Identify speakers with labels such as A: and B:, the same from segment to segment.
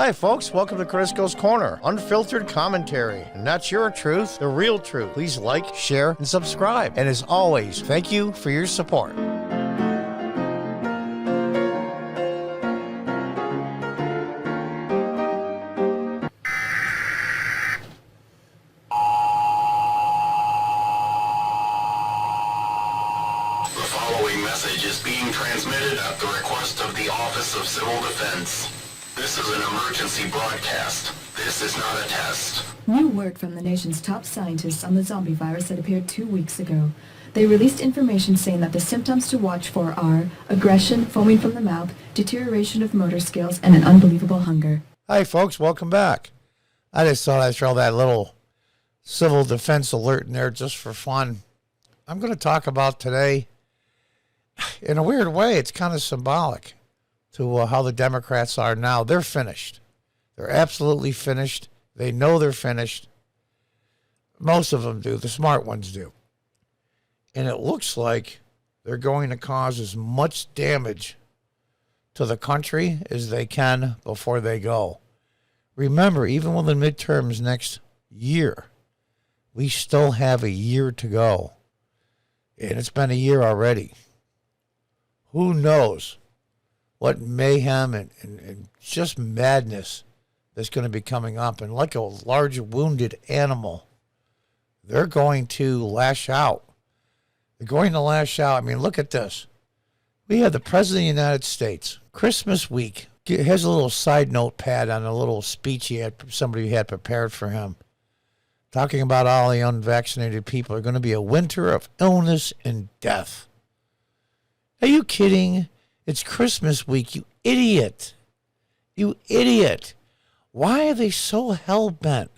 A: Hi, folks. Welcome to Crisco's Corner. Unfiltered commentary. And that's your truth, the real truth. Please like, share, and subscribe. And as always, thank you for your support.
B: The following message is being transmitted at the request of the Office of Civil Defense. This is an emergency broadcast. This is not a test.
C: New word from the nation's top scientists on the zombie virus that appeared 2 weeks ago. They released information saying that the symptoms to watch for are aggression, foaming from the mouth, deterioration of motor skills, and an unbelievable hunger.
A: Hi, folks. Welcome back. I just thought I'd throw that little civil defense alert in there just for fun. I'm going to talk about today, in a weird way, it's kind of symbolic to how the Democrats are now. They're finished. They're absolutely finished. They know they're finished. Most of them do. The smart ones do. And it looks like they're going to cause as much damage to the country as they can before they go. Remember, even with the midterms next year, we still have a year to go. And it's been a year already. Who knows what mayhem and just madness that's going to be coming up. And like a large wounded animal, they're going to lash out. They're going to lash out. I mean, look at this. We have the President of the United States, Christmas week. He has a little side notepad on a little speech somebody had prepared for him, talking about all the unvaccinated people are going to be a winter of illness and death. Are you kidding? It's Christmas week, you idiot. You idiot. Why are they so hell-bent?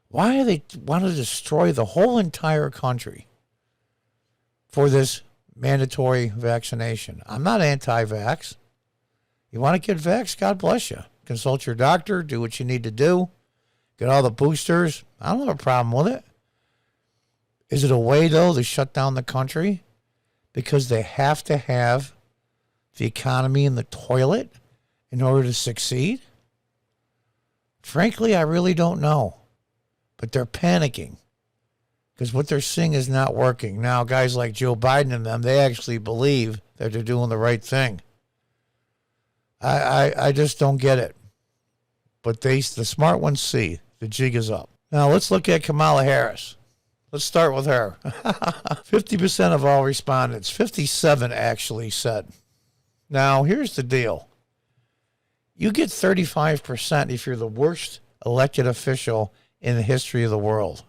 A: Why do they want to destroy the whole entire country for this mandatory vaccination? I'm not anti-vax. You want to get vaxxed? God bless you. Consult your doctor. Do what you need to do. Get all the boosters. I don't have a problem with it. Is it a way, though, to shut down the country? Because they have to have the economy in the toilet in order to succeed? Frankly, I really don't know. But they're panicking because what they're seeing is not working. Now, guys like Joe Biden and them, they actually believe that they're doing the right thing. I just don't get it. But the smart ones see the jig is up. Now, let's look at Kamala Harris. Let's start with her. 50% of all respondents, 57 actually said. Now, here's the deal. You get 35% if you're the worst elected official in the history of the world.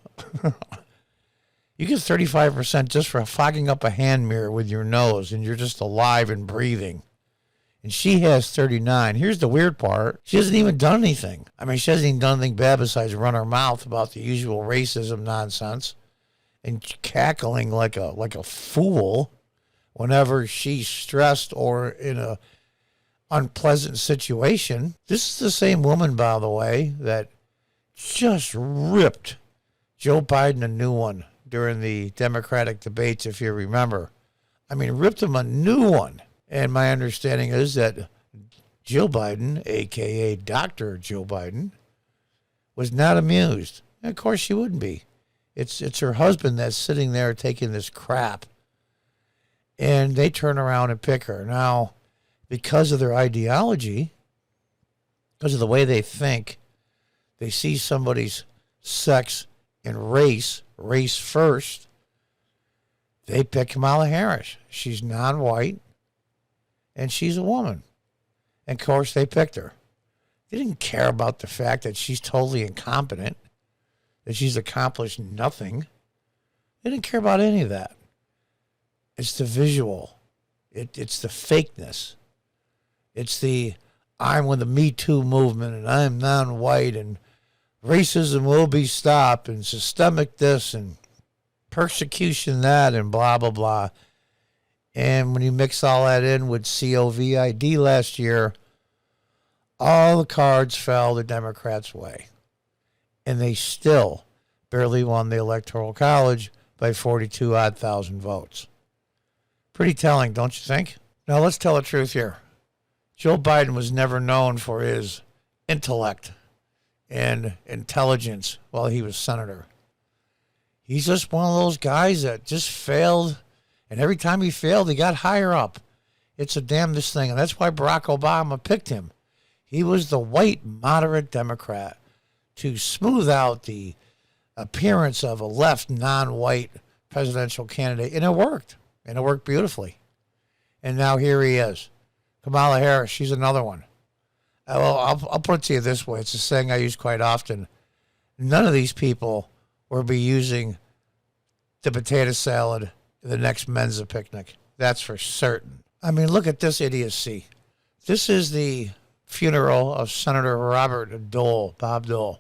A: You get 35% just for fogging up a hand mirror with your nose and you're just alive and breathing. And she has 39. Here's the weird part. She hasn't even done anything. I mean, she hasn't even done anything bad besides run her mouth about the usual racism nonsense and cackling like a fool whenever she's stressed or in a unpleasant situation. This is the same woman, by the way, that just ripped Joe Biden a new one during the Democratic debates, if you remember. I mean, ripped him a new one. And my understanding is that Jill Biden, a.k.a. Dr. Joe Biden, was not amused. And of course she wouldn't be. It's her husband that's sitting there taking this crap. And they turn around and pick her. Now, because of their ideology, because of the way they think, they see somebody's sex and race first, they pick Kamala Harris. She's non-white, and she's a woman. And, of course, they picked her. They didn't care about the fact that she's totally incompetent, that she's accomplished nothing. They didn't care about any of that. It's the visual. It's the fakeness. It's the I'm with the Me Too movement and I'm non-white and racism will be stopped and systemic this and persecution that and blah, blah, blah. And when you mix all that in with COVID last year, all the cards fell the Democrats' way. And they still barely won the Electoral College by 42-odd thousand votes. Pretty telling, don't you think? Now, let's tell the truth here. Joe Biden was never known for his intellect and intelligence while he was senator. He's just one of those guys that just failed, and every time he failed, he got higher up. It's a damnedest thing, and that's why Barack Obama picked him. He was the white moderate Democrat to smooth out the appearance of a left non-white presidential candidate, and it worked. And it worked beautifully. And now here he is. Kamala Harris, she's another one. Well, I'll put it to you this way. It's a saying I use quite often. None of these people will be using the potato salad at the next Mensa picnic. That's for certain. I mean, look at this idiocy. This is the funeral of Senator Robert Dole, Bob Dole.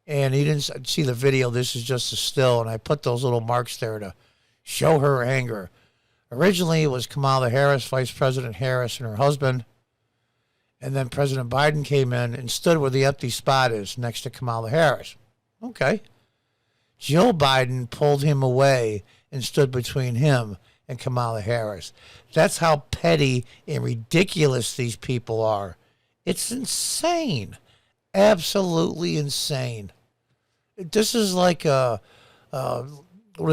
A: And he didn't see the video. This is just a still, and I put those little marks there to show her anger. Originally, it was Kamala Harris, Vice President Harris, and her husband. And then President Biden came in and stood where the empty spot is next to Kamala Harris. Okay. Joe Biden pulled him away and stood between him and Kamala Harris. That's how petty and ridiculous these people are. It's insane. Absolutely insane. This is like what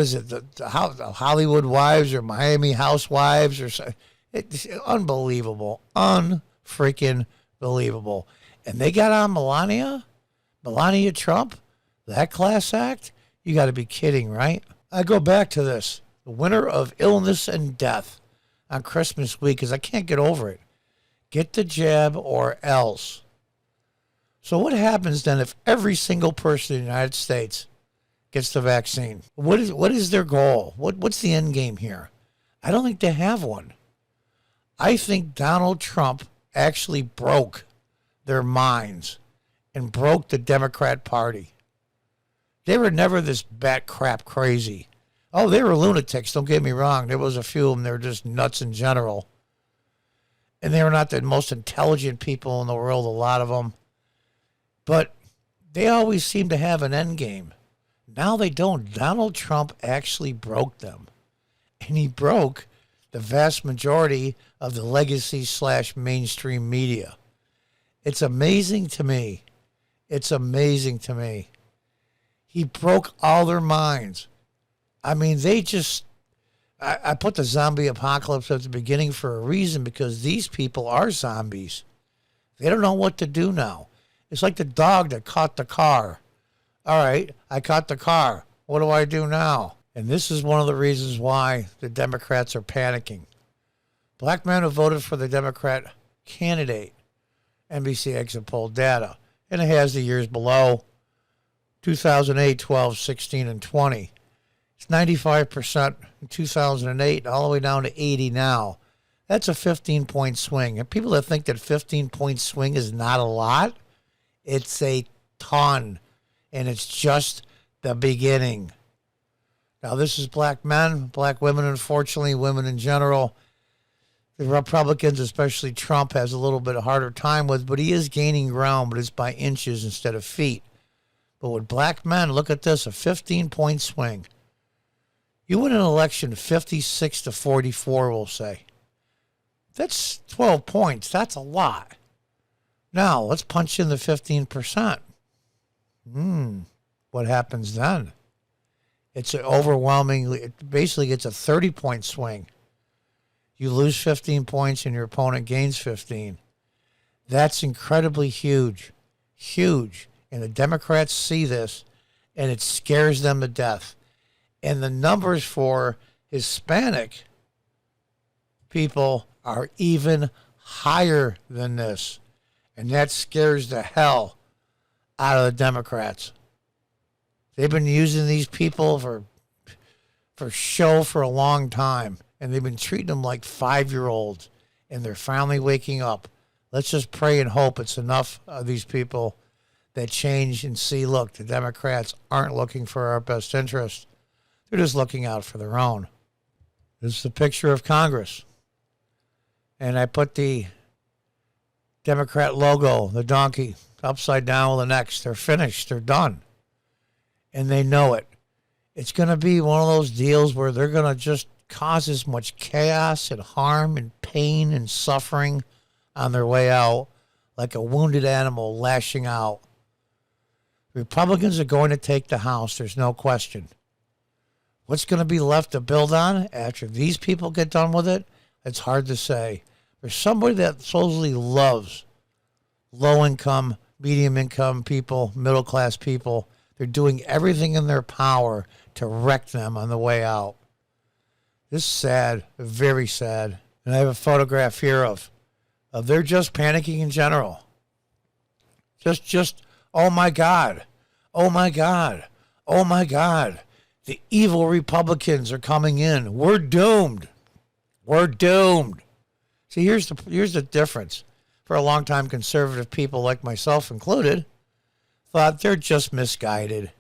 A: is it? The Hollywood Wives or Miami Housewives or something. It's unbelievable. Unfreaking believable. And they got on Melania Trump, that class act. You got to be kidding, right? I go back to this. The winter of illness and death on Christmas week, because I can't get over it. Get the jab or else. So what happens then if every single person in the United States gets the vaccine? What is their goal? What's the end game here? I don't think they have one. I think Donald Trump actually broke their minds and broke the Democrat Party. They were never this bat crap crazy. Oh, they were lunatics, don't get me wrong. There was a few of them, they were just nuts in general. And they were not the most intelligent people in the world, a lot of them. But they always seem to have an end game. Now they don't. Donald Trump actually broke them. And he broke the vast majority of the legacy/mainstream media. It's amazing to me. It's amazing to me. He broke all their minds. I mean, they just... I put the zombie apocalypse at the beginning for a reason, because these people are zombies. They don't know what to do now. It's like the dog that caught the car. All right, I caught the car. What do I do now? And this is one of the reasons why the Democrats are panicking. Black men who voted for the Democrat candidate, NBC exit poll data, and it has the years below, 2008, 12, 16, and 20. It's 95% in 2008, all the way down to 80 now. That's a 15-point swing. And people that think that 15-point swing is not a lot, it's a ton. And it's just the beginning. Now, this is black men, black women, unfortunately, women in general. The Republicans, especially Trump, has a little bit of harder time with, but he is gaining ground, but it's by inches instead of feet. But with black men, look at this, a 15-point swing. You win an election 56 to 44, we'll say. That's 12 points. That's a lot. Now, let's punch in the 15%. What happens then? It's an overwhelmingly, basically it's a 30-point swing. You lose 15 points and your opponent gains 15. That's incredibly huge. Huge. And the Democrats see this, and it scares them to death. And the numbers for Hispanic people are even higher than this. And that scares the hell out of the Democrats. They've been using these people for show for a long time. And they've been treating them like 5-year-olds. And they're finally waking up. Let's just pray and hope it's enough of these people that change and see, look, the Democrats aren't looking for our best interest. They're just looking out for their own. This is the picture of Congress. And I put the Democrat logo, the donkey, upside down with an X. They're finished. They're done. And they know it. It's going to be one of those deals where they're going to just cause as much chaos and harm and pain and suffering on their way out like a wounded animal lashing out. Republicans are going to take the House, there's no question. What's going to be left to build on after these people get done with it? It's hard to say. There's somebody that supposedly loves low-income, medium-income people, middle-class people. They're doing everything in their power to wreck them on the way out. This is sad, very sad. And I have a photograph here of they're just panicking in general. Just, oh my God, oh my God, oh my God. The evil Republicans are coming in. We're doomed. We're doomed. See, here's the difference. For a long time, conservative people like myself included thought they're just misguided.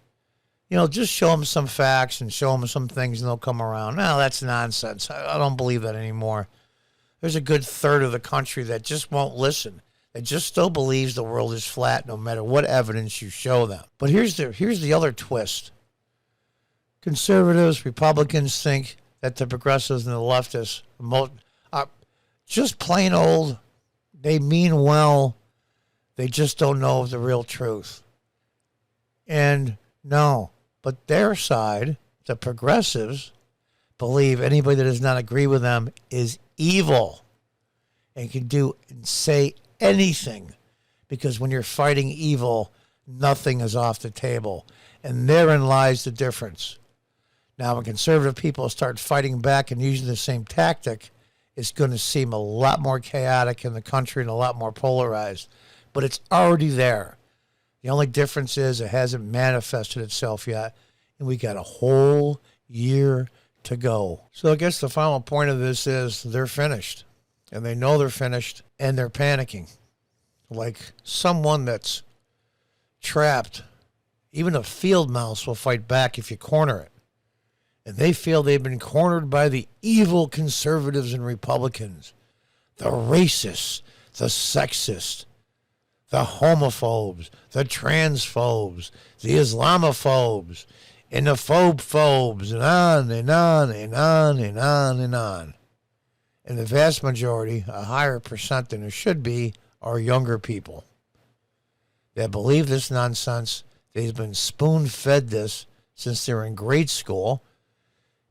A: You know, just show them some facts and show them some things and they'll come around. No, that's nonsense. I don't believe that anymore. There's a good third of the country that just won't listen. That just still believes the world is flat no matter what evidence you show them. But here's the other twist. Conservatives, Republicans think that the progressives and the leftists are just plain old. They mean well. They just don't know the real truth. And no, but their side, the progressives, believe anybody that does not agree with them is evil and can do and say anything, because when you're fighting evil, nothing is off the table. And therein lies the difference. Now, when conservative people start fighting back and using the same tactic, it's going to seem a lot more chaotic in the country and a lot more polarized. But it's already there. The only difference is it hasn't manifested itself yet, and we got a whole year to go. So I guess the final point of this is they're finished, and they know they're finished, and they're panicking. Like someone that's trapped. Even a field mouse will fight back if you corner it. And they feel they've been cornered by the evil conservatives and Republicans, the racists, the sexists, the homophobes, the transphobes, the Islamophobes, and the phobes, and on and on and on and on and on. And the vast majority, a higher percent than there should be, are younger people that believe this nonsense. They've been spoon-fed this since they were in grade school,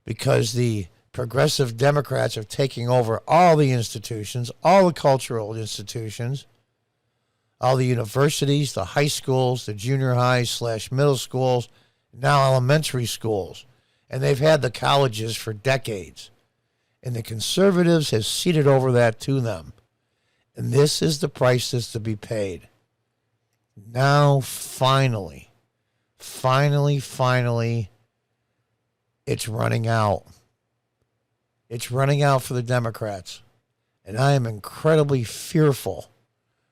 A: because the progressive Democrats are taking over all the institutions, all the cultural institutions, all the universities, the high schools, the junior highs / middle schools, now elementary schools. And they've had the colleges for decades. And the conservatives have ceded over that to them. And this is the price that's to be paid. Now, finally, it's running out. It's running out for the Democrats. And I am incredibly fearful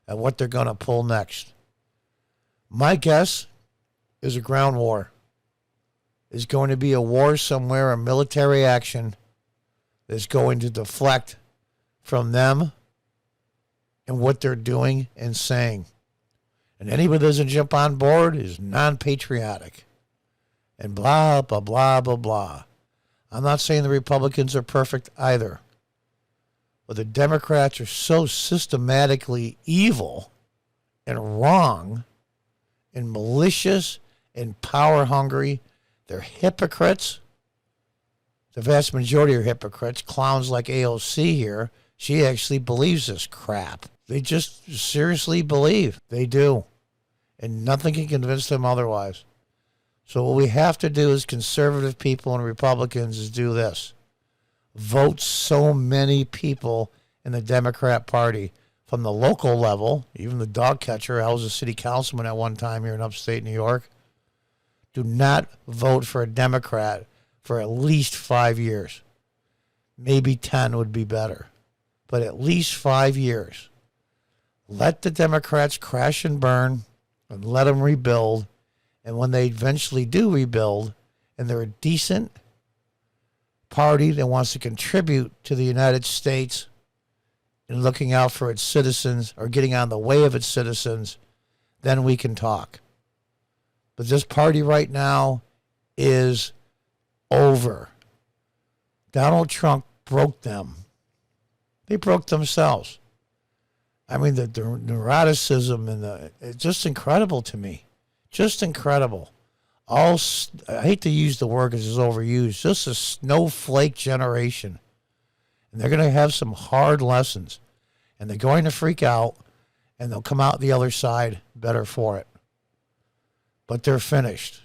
A: at what they're going to pull next. My guess is a ground war. There's going to be a war somewhere, a military action that's going to deflect from them and what they're doing and saying. And anybody that doesn't jump on board is non-patriotic. And blah, blah, blah, blah, blah. I'm not saying the Republicans are perfect either. But the Democrats are so systematically evil and wrong and malicious and power hungry. They're hypocrites. The vast majority are hypocrites. Clowns like AOC here. She actually believes this crap. They just seriously believe. They do. And nothing can convince them otherwise. So what we have to do as conservative people and Republicans is do this. Vote so many people in the Democrat Party from the local level, even the dog catcher. I was a city councilman at one time here in upstate New York. Do not vote for a Democrat for at least 5 years. Maybe 10 would be better. But at least 5 years. Let the Democrats crash and burn and let them rebuild. And when they eventually do rebuild, and they're a decent party that wants to contribute to the United States and looking out for its citizens or getting on the way of its citizens, then we can talk. But this party right now is over. Donald Trump broke them. They broke themselves. I mean, the neuroticism and it's just incredible to me. Just incredible. I hate to use the word because it's overused, just a snowflake generation. And they're going to have some hard lessons. And they're going to freak out, and they'll come out the other side better for it. But they're finished.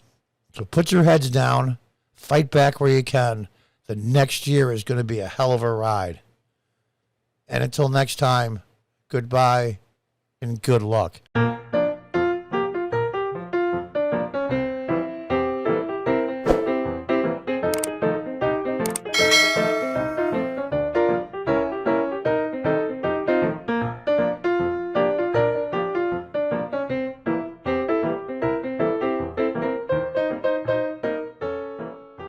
A: So put your heads down, fight back where you can. The next year is going to be a hell of a ride. And until next time, goodbye and good luck.